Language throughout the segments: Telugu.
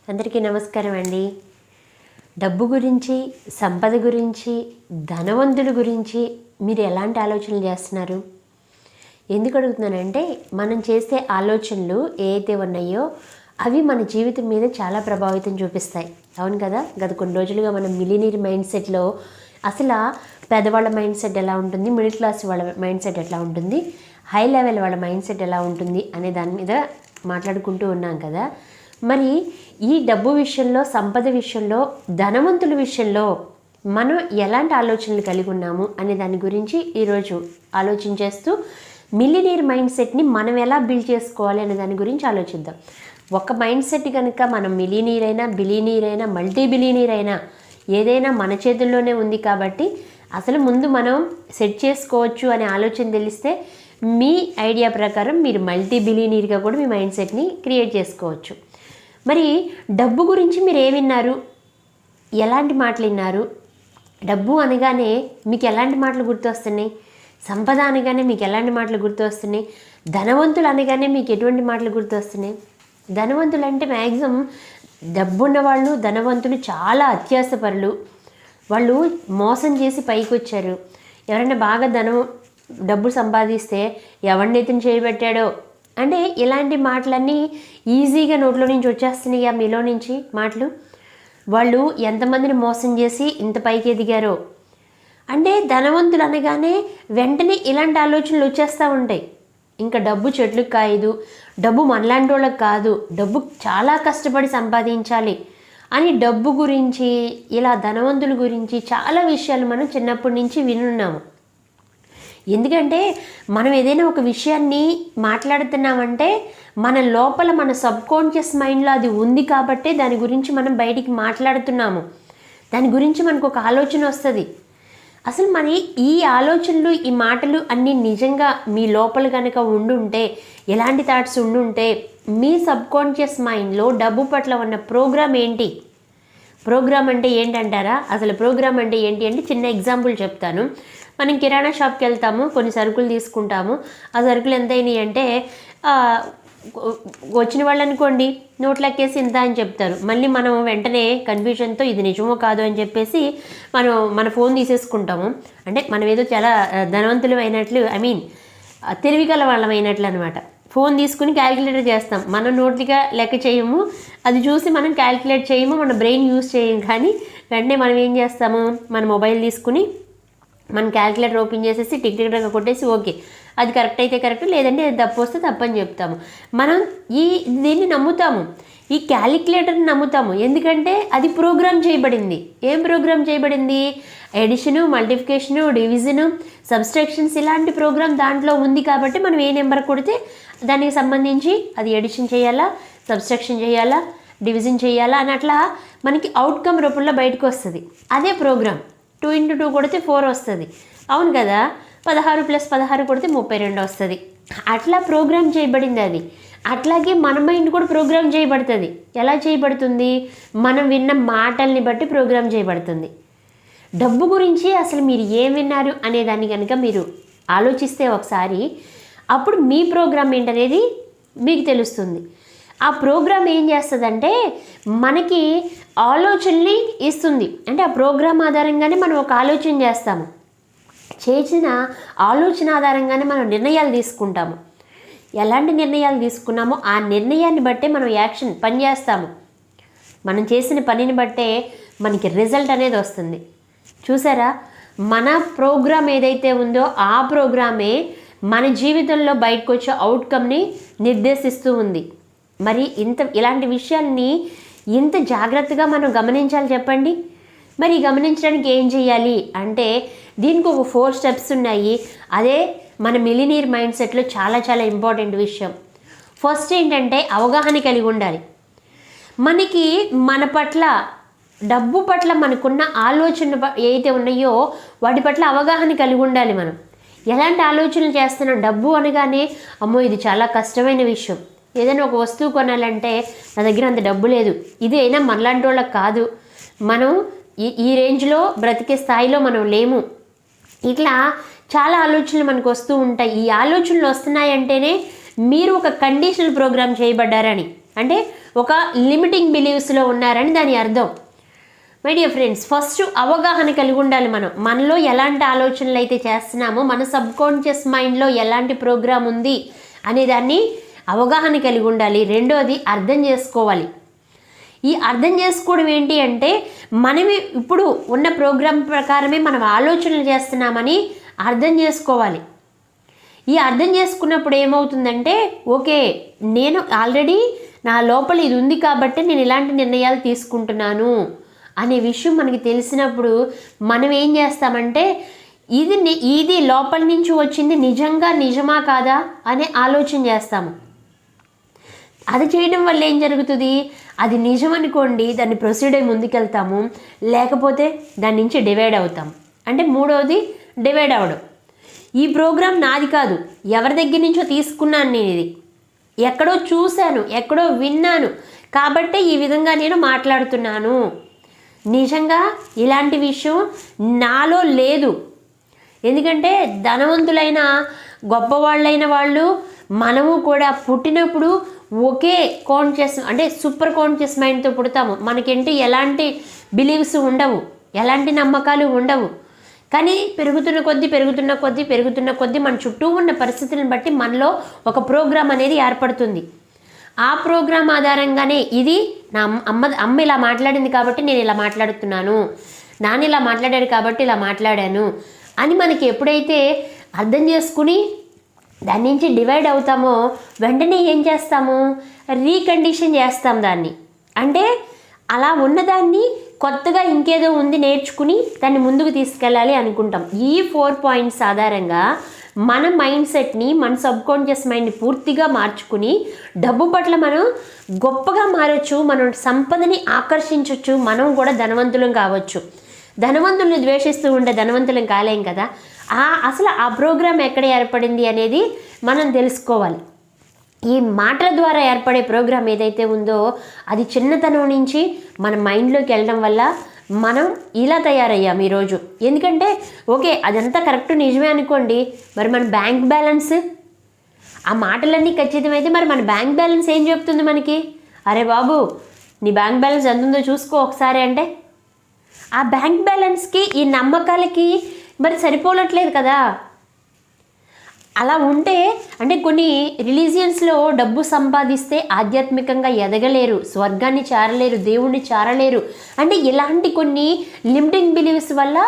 అందరికీ నమస్కారం అండి. డబ్బు గురించి, సంపద గురించి, ధనవంతుల గురించి మీరు ఎలాంటి ఆలోచనలు చేస్తున్నారు? ఎందుకు అడుగుతున్నానంటే, మనం చేసే ఆలోచనలు ఏవైతే ఉన్నాయో అవి మన జీవితం మీద చాలా ప్రభావితం చూపిస్తాయి. అవును కదా? గత కొన్ని రోజులుగా మనం మిలియనీర్ మైండ్ సెట్లో అసలు పేదవాళ్ళ మైండ్ సెట్ ఎలా ఉంటుంది, మిడిల్ క్లాస్ వాళ్ళ మైండ్ సెట్ ఎట్లా ఉంటుంది, హై లెవెల్ వాళ్ళ మైండ్ సెట్ ఎలా ఉంటుంది అనే దాని మీద మాట్లాడుకుంటూ ఉన్నాం కదా. మరి ఈ డబ్బు విషయంలో, సంపద విషయంలో, ధనవంతుల విషయంలో మనం ఎలాంటి ఆలోచనలు కలిగి ఉన్నాము అనే దాని గురించి ఈరోజు ఆలోచించేస్తూ మిలియనీర్ మైండ్ సెట్ని మనం ఎలా బిల్డ్ చేసుకోవాలి అనే దాని గురించి ఆలోచిద్దాం. ఒక మైండ్ సెట్ కనుక మనం మిలియనీర్ అయినా, బిలియనీర్ అయినా, మల్టీ బిలియనీర్ అయినా ఏదైనా మన చేతుల్లోనే ఉంది. కాబట్టి అసలు ముందు మనం సెట్ చేసుకోవచ్చు అనే ఆలోచన తెలిస్తే మీ ఐడియా ప్రకారం మీరు మల్టీ బిలియనీర్గా కూడా మీ మైండ్ సెట్ని క్రియేట్ చేసుకోవచ్చు. మరి డబ్బు గురించి మీరు ఏమి విన్నారు, ఎలాంటి మాటలు విన్నారు? డబ్బు అనగానే మీకు ఎలాంటి మాటలు గుర్తొస్తున్నాయి? సంపద అనగానే మీకు ఎలాంటి మాటలు గుర్తొస్తున్నాయి? ధనవంతులు అనగానే మీకు ఎటువంటి మాటలు గుర్తొస్తున్నాయి? ధనవంతులు అంటే మ్యాక్సిమం డబ్బున్న వాళ్ళు, ధనవంతులు చాలా అత్యాసపరులు. వాళ్ళు మోసం చేసి పైకి వచ్చారు. ఎవరైనా బాగా డబ్బు సంపాదిస్తే ఎవరినైతే చేయబెట్టాడో అంటే ఇలాంటి మాటలన్నీ ఈజీగా నోట్లో నుంచి వచ్చేస్తున్నాయి. మీలో నుంచి మాటలు వాళ్ళు ఎంతమందిని మోసం చేసి ఇంత పైకి ఎదిగారో అంటే ధనవంతులు అనగానే వెంటనే ఇలాంటి ఆలోచనలు వచ్చేస్తూ ఉంటాయి. ఇంకా డబ్బు చెట్లకు కాయదు, డబ్బు మనలాంటి వాళ్ళకి కాదు, డబ్బు చాలా కష్టపడి సంపాదించాలి అని డబ్బు గురించి, ఇలా ధనవంతుల గురించి చాలా విషయాలు మనం చిన్నప్పటి నుంచి వినున్నాము. ఎందుకంటే మనం ఏదైనా ఒక విషయాన్ని మాట్లాడుతున్నామంటే మన లోపల, మన సబ్కాన్షియస్ మైండ్లో అది ఉంది కాబట్టే దాని గురించి మనం బయటికి మాట్లాడుతున్నాము. దాని గురించి మనకు ఒక ఆలోచన వస్తుంది. అసలు మరి ఈ ఆలోచనలు, ఈ మాటలు అన్నీ నిజంగా మీ లోపల కనుక ఉండుంటే, ఎలాంటి థాట్స్ ఉండుంటే మీ సబ్కాన్షియస్ మైండ్లో డబ్బు పట్ల ఉన్న ప్రోగ్రామ్ ఏంటి? ప్రోగ్రామ్ అంటే ఏంటంటారా? అసలు ప్రోగ్రామ్ అంటే ఏంటి అంటే చిన్న ఎగ్జాంపుల్ చెప్తాను. మనం కిరాణా షాప్కి వెళ్తాము, కొన్ని సరుకులు తీసుకుంటాము. ఆ సరుకులు ఎంత అయినాయి అంటే వచ్చిన వాళ్ళు అనుకోండి నోట్లెక్కేసి ఇంత అని చెప్తారు. మళ్ళీ మనం వెంటనే కన్ఫ్యూజన్తో ఇది నిజమో కాదు అని చెప్పేసి మన ఫోన్ తీసేసుకుంటాము. అంటే మనం ఏదో చాలా ధనవంతులు అయినట్లు, తెలివిగల వాళ్ళం అయినట్లు అనమాట. ఫోన్ తీసుకుని క్యాలిక్యులేటర్ చేస్తాం. మనం నోట్లుగా లెక్క చేయము, అది చూసి మనం క్యాలిక్యులేట్ చేయము, మన బ్రెయిన్ యూజ్ చేయము. కానీ వెంటనే మనం ఏం చేస్తాము, మన మొబైల్ తీసుకుని మనం క్యాలిక్యులేటర్ ఓపెన్ చేసేసి టిక్గా కొట్టేసి ఓకే అది కరెక్ట్ అయితే కరెక్ట్, లేదంటే తప్పు వస్తే తప్పని చెప్తాము. మనం దీన్ని నమ్ముతాము, ఈ క్యాలిక్యులేటర్ని నమ్ముతాము. ఎందుకంటే అది ప్రోగ్రామ్ చేయబడింది. ఏం ప్రోగ్రామ్ చేయబడింది? ఎడిషను, మల్టిప్లికేషను, డివిజను, సబ్స్ట్రాక్షన్స్ ఇలాంటి ప్రోగ్రామ్ దాంట్లో ఉంది. కాబట్టి మనం ఏ నెంబర్ కొడితే దానికి సంబంధించి అది ఎడిషన్ చేయాలా, సబ్స్ట్రాక్షన్ చేయాలా, డివిజన్ చేయాలా అని అట్లా మనకి అవుట్కమ్ రూపంలో బయటకు వస్తుంది. అదే ప్రోగ్రామ్. 2 × 2 కొడితే 4 వస్తుంది. అవును కదా? 16 + 16 కొడితే 32 వస్తుంది. అట్లా ప్రోగ్రామ్ చేయబడింది అది. అట్లాగే మన మైండ్ కూడా ప్రోగ్రామ్ చేయబడుతుంది. ఎలా చేయబడుతుంది? మనం విన్న మాటల్ని బట్టి ప్రోగ్రామ్ చేయబడుతుంది. డబ్బు గురించి అసలు మీరు ఏం విన్నారు అనే దాన్ని కనుక మీరు ఆలోచిస్తే ఒకసారి, అప్పుడు మీ ప్రోగ్రామ్ ఏంటనేది మీకు తెలుస్తుంది. ఆ ప్రోగ్రామ్ ఏం చేస్తుందంటే మనకి ఆలోచనని ఇస్తుంది. అంటే ఆ ప్రోగ్రామ్ ఆధారంగానే మనం ఒక ఆలోచన చేస్తాము. చేసిన ఆలోచన ఆధారంగానే మనం నిర్ణయాలు తీసుకుంటాము. ఎలాంటి నిర్ణయాలు తీసుకున్నామో ఆ నిర్ణయాన్ని బట్టే మనం పని చేస్తాము. మనం చేసిన పనిని బట్టే మనకి రిజల్ట్ అనేది వస్తుంది. చూసారా? మన ప్రోగ్రామ్ ఏదైతే ఉందో ఆ ప్రోగ్రామే మన జీవితంలో బయటకు వచ్చే అవుట్కమ్ని నిర్దేశిస్తూ ఉంది. మరి ఇలాంటి విషయాల్ని ఇంత జాగ్రత్తగా మనం గమనించాలి చెప్పండి. మరి గమనించడానికి ఏం చేయాలి అంటే దీనికి ఒక 4 స్టెప్స్ ఉన్నాయి. అదే మన మిలియనీర్ మైండ్ సెట్లో చాలా చాలా ఇంపార్టెంట్ విషయం. ఫస్ట్ ఏంటంటే అవగాహన కలిగి ఉండాలి. మనకి మన పట్ల, డబ్బు పట్ల మనకున్న ఆలోచన ఏదైతే ఉన్నాయో వాటి పట్ల అవగాహన కలిగి ఉండాలి. మనం ఎలాంటి ఆలోచనలు చేస్తున్నాం? డబ్బు అనగానే అమ్మో ఇది చాలా కష్టమైన విషయం. ఏదైనా ఒక వస్తువు కొనాలంటే నా దగ్గర అంత డబ్బు లేదు, ఇది అయినా మనలాంటి వాళ్ళకి కాదు, మనం ఈ రేంజ్లో బ్రతికే స్థాయిలో మనం లేము. ఇట్లా చాలా ఆలోచనలు మనకు వస్తూ ఉంటాయి. ఈ ఆలోచనలు వస్తున్నాయంటేనే మీరు ఒక కండిషనల్ ప్రోగ్రామ్ చేయబడ్డారని. అంటే ఒక లిమిటింగ్ బిలీవ్స్లో ఉన్నారని దాని అర్థం. మై డియర్ ఫ్రెండ్స్, ఫస్ట్ అవగాహన కలిగి ఉండాలి. మనలో ఎలాంటి ఆలోచనలు అయితే చేస్తున్నామో, మన సబ్కాన్షియస్ మైండ్లో ఎలాంటి ప్రోగ్రామ్ ఉంది అనే దాన్ని అవగాహన కలిగి ఉండాలి. రెండోది అర్థం చేసుకోవాలి. ఈ అర్థం చేసుకోవడం ఏంటి అంటే, మనమే ఇప్పుడు ఉన్న ప్రోగ్రాం ప్రకారమే మనం ఆలోచనలు చేస్తున్నామని అర్థం చేసుకోవాలి. ఈ అర్థం చేసుకున్నప్పుడు ఏమవుతుందంటే, ఓకే నేను ఆల్రెడీ నా లోపల ఇది ఉంది కాబట్టి నేను ఇలాంటి నిర్ణయాలు తీసుకుంటున్నాను అనే విషయం మనకి తెలిసినప్పుడు మనం ఏం చేస్తామంటే, ఇది లోపల నుంచి వచ్చింది నిజమా కాదా అనే ఆలోచన చేస్తాము. అది చేయడం వల్ల ఏం జరుగుతుంది, అది నిజం అనుకోండి దాన్ని ప్రొసీడ్ అయ్యి ముందుకెళ్తాము, లేకపోతే దాని నుంచి డివైడ్ అవుతాం. అంటే మూడవది డివైడ్ అవ్వడం. ఈ ప్రోగ్రాం నాది కాదు, ఎవరి దగ్గర నుంచో తీసుకున్నాను, నేను ఇది ఎక్కడో చూశాను, ఎక్కడో విన్నాను కాబట్టి ఈ విధంగా నేను మాట్లాడుతున్నాను. నిజంగా ఇలాంటి విషయం నాలో లేదు. ఎందుకంటే ధనవంతులైన గొప్పవాళ్ళైన వాళ్ళు మనము కూడా పుట్టినప్పుడు ఒకే కాన్షియస్ అంటే సూపర్ కాన్షియస్ మైండ్తో పుడతాము. మనకేంటి ఎలాంటి బిలీవ్స్ ఉండవు, ఎలాంటి నమ్మకాలు ఉండవు. కానీ పెరుగుతున్న కొద్దీ మన చుట్టూ ఉన్న పరిస్థితులను బట్టి మనలో ఒక ప్రోగ్రాం అనేది ఏర్పడుతుంది. ఆ ప్రోగ్రాం ఆధారంగానే ఇది నా అమ్మ ఇలా మాట్లాడింది కాబట్టి నేను ఇలా మాట్లాడుతున్నాను, నాన్న ఇలా మాట్లాడాడు కాబట్టి ఇలా మాట్లాడాను అని మనకి ఎప్పుడైతే అర్థం చేసుకుని దాని నుంచి డివైడ్ అవుతామో వెంటనే ఏం చేస్తాము, రీకండిషన్ చేస్తాం దాన్ని. అంటే అలా ఉన్నదాన్ని కొత్తగా ఇంకేదో ఉంది నేర్చుకుని దాన్ని ముందుకు తీసుకెళ్ళాలి అనుకుంటాం. ఈ 4 పాయింట్స్ ఆధారంగా మన మైండ్ సెట్ని, మన సబ్కాన్షియస్ మైండ్ని పూర్తిగా మార్చుకుని డబ్బు పట్ల మనం గొప్పగా మారచ్చు, మనం సంపదని ఆకర్షించవచ్చు, మనం కూడా ధనవంతులం కావచ్చు. ధనవంతుల్ని ద్వేషిస్తూ ఉండే ధనవంతులం కాలేం కదా. అసలు ఆ ప్రోగ్రాం ఎక్కడ ఏర్పడింది అనేది మనం తెలుసుకోవాలి. ఈ మాటల ద్వారా ఏర్పడే ప్రోగ్రాం ఏదైతే ఉందో అది చిన్నతనం నుంచి మన మైండ్లోకి వెళ్ళడం వల్ల మనం ఇలా తయారయ్యాం ఈరోజు. ఎందుకంటే ఓకే అదంతా కరెక్ట్ నిజమే అనుకోండి, మరి మన బ్యాంక్ బ్యాలెన్స్, ఆ మాటలన్నీ ఖచ్చితమైతే మరి మన బ్యాంక్ బ్యాలెన్స్ ఏం చెప్తుంది మనకి, అరే బాబు నీ బ్యాంక్ బ్యాలెన్స్ ఎంత ఉందో చూసుకో ఒకసారి అంటే, ఆ బ్యాంక్ బ్యాలెన్స్కి ఈ నమ్మకాలకి మరి సరిపోవట్లేదు కదా. అలా ఉంటే అంటే కొన్ని రిలీజియన్స్లో డబ్బు సంపాదిస్తే ఆధ్యాత్మికంగా ఎదగలేరు, స్వర్గాన్ని చేరలేరు, దేవుణ్ణి చేరలేరు. అంటే ఇలాంటి కొన్ని లిమిటింగ్ బిలీవ్స్ వల్ల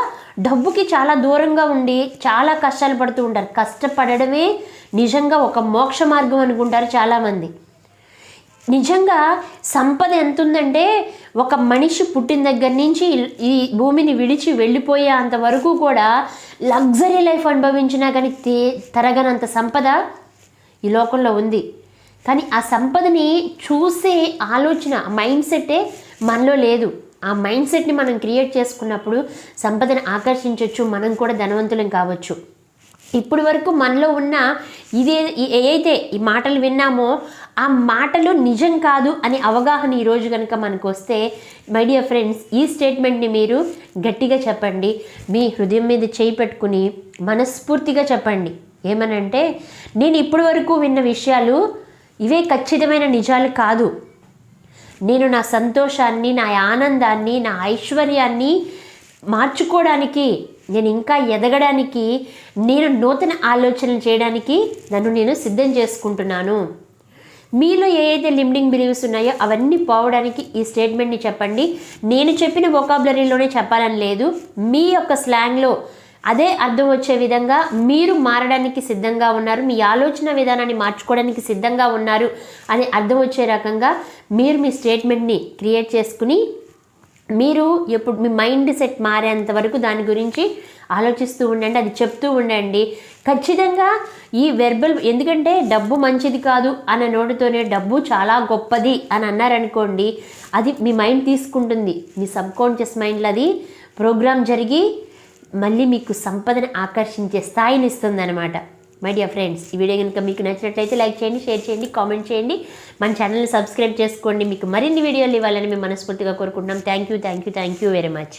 డబ్బుకి చాలా దూరంగా ఉండి చాలా కష్టాలు పడుతూ ఉంటారు. కష్టపడడమే నిజంగా ఒక మోక్ష మార్గం అనుకుంటారు చాలామంది. నిజంగా సంపద ఎంత ఉందంటే, ఒక మనిషి పుట్టిన దగ్గర నుంచి ఈ భూమిని విడిచి వెళ్ళిపోయే అంతవరకు కూడా లగ్జరీ లైఫ్ అనుభవించినా కానీ తరగనంత సంపద ఈ లోకంలో ఉంది. కానీ ఆ సంపదని చూసే ఆలోచన, మైండ్ సెట్టే మనలో లేదు. ఆ మైండ్ సెట్ని మనం క్రియేట్ చేసుకున్నప్పుడు సంపదను ఆకర్షించవచ్చు, మనం కూడా ధనవంతులం కావచ్చు. ఇప్పటి వరకు మనలో ఉన్న ఏదైతే ఈ మాటలు విన్నామో ఆ మాటలు నిజం కాదు అనే అవగాహన ఈరోజు కనుక మనకు వస్తే, మై డియర్ ఫ్రెండ్స్, ఈ స్టేట్మెంట్ని మీరు గట్టిగా చెప్పండి. మీ హృదయం మీద చేయి పెట్టుకుని మనస్ఫూర్తిగా చెప్పండి. ఏమనంటే, నేను ఇప్పటి వరకు విన్న విషయాలు ఇవే ఖచ్చితమైన నిజాలు కాదు. నేను నా సంతోషాన్ని, నా ఆనందాన్ని, నా ఐశ్వర్యాన్ని మార్చుకోవడానికి, నేను ఇంకా ఎదగడానికి, నేను నూతన ఆలోచనలు చేయడానికి నన్ను నేను సిద్ధం చేసుకుంటున్నాను. మీలో ఏదైతే లిమిటింగ్ బిలీవ్స్ ఉన్నాయో అవన్నీ పోవడానికి ఈ స్టేట్మెంట్ని చెప్పండి. నేను చెప్పిన వొకాబులరీలోనే చెప్పాలని లేదు, మీ యొక్క స్లాంగ్లో అదే అర్థం వచ్చే విధంగా మీరు మారడానికి సిద్ధంగా ఉన్నారు, మీ ఆలోచన విధానాన్ని మార్చుకోవడానికి సిద్ధంగా ఉన్నారు అని అర్థం వచ్చే రకంగా మీరు మీ స్టేట్మెంట్ని క్రియేట్ చేసుకుని మీరు ఎప్పుడు మీ మైండ్ సెట్ మారేంత వరకు దాని గురించి ఆలోచిస్తూ ఉండండి, అది చెప్తూ ఉండండి. ఖచ్చితంగా ఈ వెర్బల్, ఎందుకంటే డబ్బు మంచిది కాదు అన్న నోటితోనే డబ్బు చాలా గొప్పది అని అన్నారనుకోండి, అది మీ మైండ్ తీసుకుంటుంది, మీ సబ్కాన్షియస్ మైండ్లో అది ప్రోగ్రామ్ జరిగి మళ్ళీ మీకు సంపదను ఆకర్షించే స్థాయిని ఇస్తుంది అనమాట. మై డియర్ ఫ్రెండ్స్, ఈ వీడియో కనుక మీకు నచ్చినట్లయితే లైక్ చేయండి, షేర్ చేయండి, కామెంట్ చేయండి, మన ఛానల్ని సబ్స్క్రైబ్ చేసుకోండి. మీకు మరిన్ని వీడియోలు ఇవ్వాలని మేము మనస్ఫూర్తిగా కోరుకుంటున్నాం. Thank you very much.